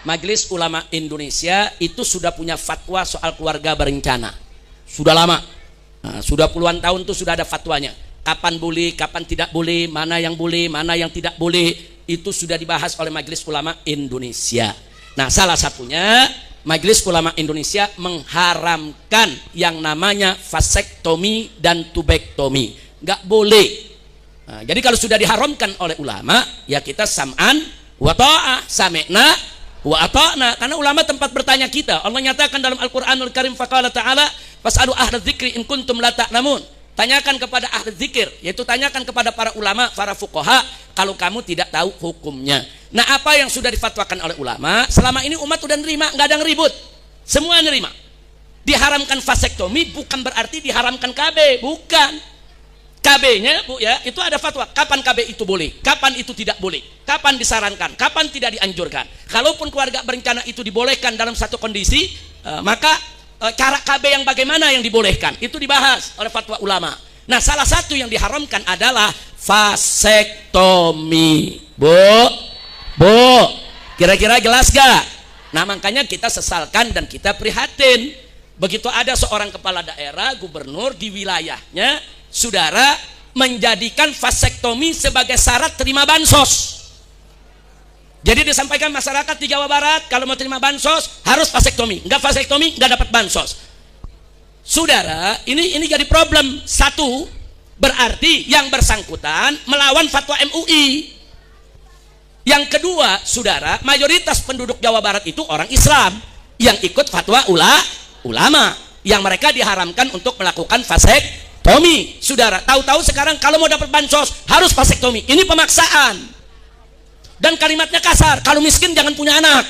Majelis Ulama Indonesia itu sudah punya fatwa soal keluarga berencana. Sudah lama. Nah, sudah puluhan tahun tuh sudah ada fatwanya. Kapan boleh, kapan tidak boleh, mana yang boleh, mana yang tidak boleh, itu sudah dibahas oleh Majelis Ulama Indonesia. Nah, salah satunya Majelis Ulama Indonesia mengharamkan yang namanya vasektomi dan tubektomi. Nggak boleh. Nah, jadi kalau sudah diharamkan oleh ulama, ya kita sam'an wa ta'ah, sami'na wa ata'na. Karena ulama tempat bertanya kita. Allah nyatakan dalam Al-Qur'anul Karim, faqala ta'ala fas'alu ahla dzikri in kuntum la ta'lamun. Tanyakan kepada ahli zikir, yaitu tanyakan kepada para ulama, para fuqaha, kalau kamu tidak tahu hukumnya. Nah, apa yang sudah difatwakan oleh ulama, selama ini umat udah nerima, nggak ada ngeribut. Semua nerima. Diharamkan vasektomi bukan berarti diharamkan KB, bukan. KB-nya, Bu ya, itu ada fatwa. Kapan KB itu boleh, kapan itu tidak boleh, kapan disarankan, kapan tidak dianjurkan. Kalaupun keluarga berencana itu dibolehkan dalam satu kondisi, maka cara KB yang bagaimana yang dibolehkan itu dibahas oleh fatwa ulama. Nah, salah satu yang diharamkan adalah vasektomi. Bu, kira-kira jelas gak? Nah, makanya kita sesalkan dan kita prihatin. Begitu ada seorang kepala daerah, gubernur di wilayahnya, saudara, menjadikan vasektomi sebagai syarat terima bansos. Jadi disampaikan masyarakat di Jawa Barat, kalau mau terima bansos harus vasektomi. Enggak vasektomi, enggak dapat bansos. Saudara, ini jadi problem. Satu, berarti yang bersangkutan melawan fatwa MUI. Yang kedua, saudara, mayoritas penduduk Jawa Barat itu orang Islam yang ikut fatwa ulama, yang mereka diharamkan untuk melakukan vasektomi. Saudara, tahu-tahu sekarang kalau mau dapat bansos harus vasektomi. Ini pemaksaan. Dan kalimatnya kasar, kalau miskin jangan punya anak.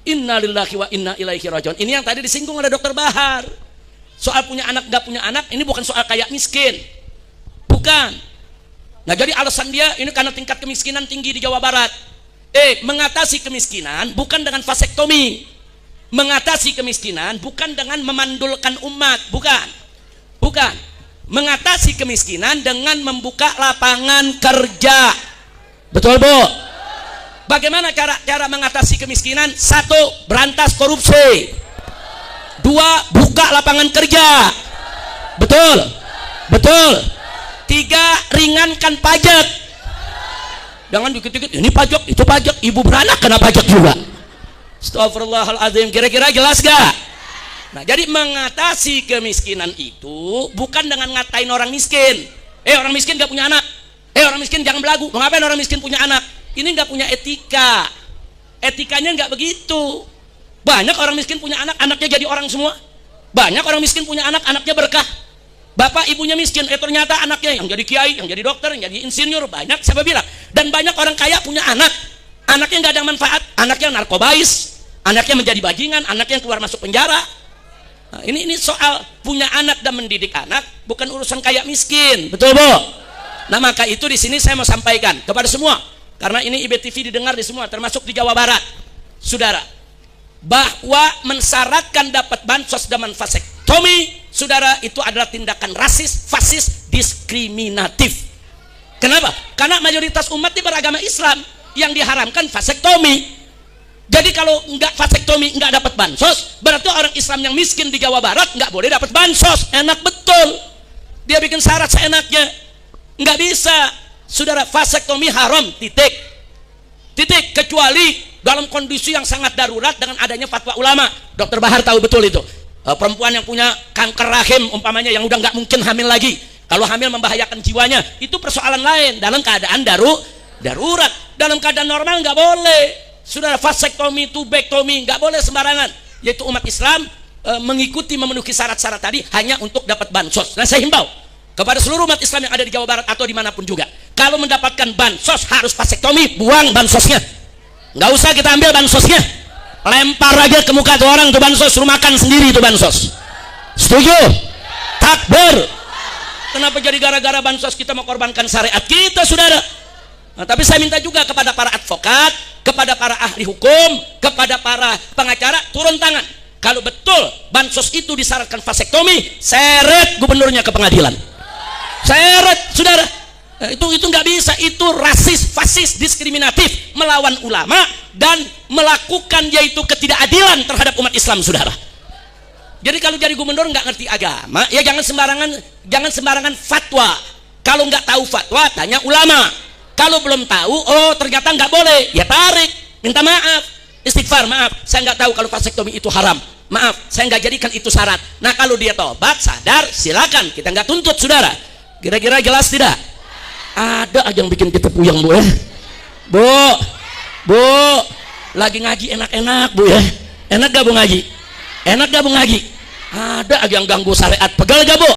Innalillahi wa inna ilaihi rajiun. Ini yang tadi disinggung oleh Dr. Bahar. Soal punya anak gak punya anak, ini bukan soal kayak miskin. Bukan. Nah, jadi alasan dia ini karena tingkat kemiskinan tinggi di Jawa Barat. Mengatasi kemiskinan bukan dengan vasektomi. Mengatasi kemiskinan bukan dengan memandulkan umat, bukan. Mengatasi kemiskinan dengan membuka lapangan kerja. Betul, Bu? Bagaimana cara mengatasi kemiskinan? Satu, berantas korupsi. Dua, buka lapangan kerja. Betul. Tiga, ringankan pajak. Jangan dikit-dikit, ini pajak, itu pajak. Ibu beranak kena pajak juga. Astagfirullahaladzim. Kira-kira jelas gak? Nah, jadi mengatasi kemiskinan itu bukan dengan ngatain orang miskin. Orang miskin gak punya anak. Orang miskin jangan belagu. Mau ngapain orang miskin punya anak? Ini nggak punya etika. Etikanya nggak begitu. Banyak orang miskin punya anak, anaknya jadi orang semua. Banyak orang miskin punya anak, anaknya berkah. Bapak ibunya miskin, ternyata anaknya yang jadi kiai, yang jadi dokter, yang jadi insinyur. Banyak, siapa bilang? Dan banyak orang kaya punya anak, anaknya nggak ada manfaat, anaknya narkobais, anaknya menjadi bajingan, anaknya keluar masuk penjara. Nah, ini soal punya anak dan mendidik anak, bukan urusan kaya miskin. Betul, Bu? Nah, maka itu di sini saya mau sampaikan kepada semua, karena ini IBTV didengar di semua, termasuk di Jawa Barat, saudara, bahwa mensyaratkan dapat bansos dengan vasektomi, saudara, itu adalah tindakan rasis, fasis, diskriminatif. Kenapa? Karena mayoritas umat di beragama Islam yang diharamkan vasektomi. Jadi kalau nggak vasektomi nggak dapat bansos, berarti orang Islam yang miskin di Jawa Barat nggak boleh dapat bansos. Enak betul, dia bikin syarat seenaknya. Nggak bisa, saudara, vasektomi haram, titik, kecuali dalam kondisi yang sangat darurat dengan adanya fatwa ulama. Dr. Bahar tahu betul itu. Perempuan yang punya kanker rahim umpamanya, yang udah nggak mungkin hamil lagi, kalau hamil membahayakan jiwanya, itu persoalan lain. Dalam keadaan darurat, dalam keadaan normal nggak boleh, saudara. Vasektomi, tubektomi nggak boleh sembarangan. Yaitu umat Islam mengikuti, memenuhi syarat-syarat tadi hanya untuk dapat bansos. Nah, saya himbau kepada seluruh umat Islam yang ada di Jawa Barat atau dimanapun juga, kalau mendapatkan bansos harus vasektomi, buang bansosnya. Nggak usah kita ambil bansosnya, lempar aja ke muka tuh orang tuh bansos, suruh makan sendiri tuh bansos. Setuju? Takbir. Kenapa jadi gara-gara bansos kita mengorbankan syariat kita, saudara? Nah, tapi saya minta juga kepada para advokat, kepada para ahli hukum, kepada para pengacara, turun tangan. Kalau betul bansos itu disyaratkan vasektomi, seret gubernurnya ke pengadilan. Seret, saudara. Itu nggak bisa, itu rasis, fasis, diskriminatif, melawan ulama dan melakukan yaitu ketidakadilan terhadap umat Islam, saudara. Jadi kalau jadi gubernur nggak ngerti agama, ya jangan sembarangan fatwa. Kalau nggak tahu fatwa, tanya ulama. Kalau belum tahu, oh ternyata nggak boleh, ya tarik, minta maaf, istighfar, maaf, saya nggak tahu kalau vasektomi itu haram. Maaf, saya nggak jadikan itu syarat. Nah kalau dia tobat, sadar, silakan, kita nggak tuntut, saudara. Kira-kira jelas tidak? Ada aja yang bikin kita puyeng, Bu ya. Bu, lagi ngaji enak-enak, Bu ya. Enak gak Bu ngaji? Enak gak Bu ngaji? Ada aja yang ganggu syariat, pegel gak Bu?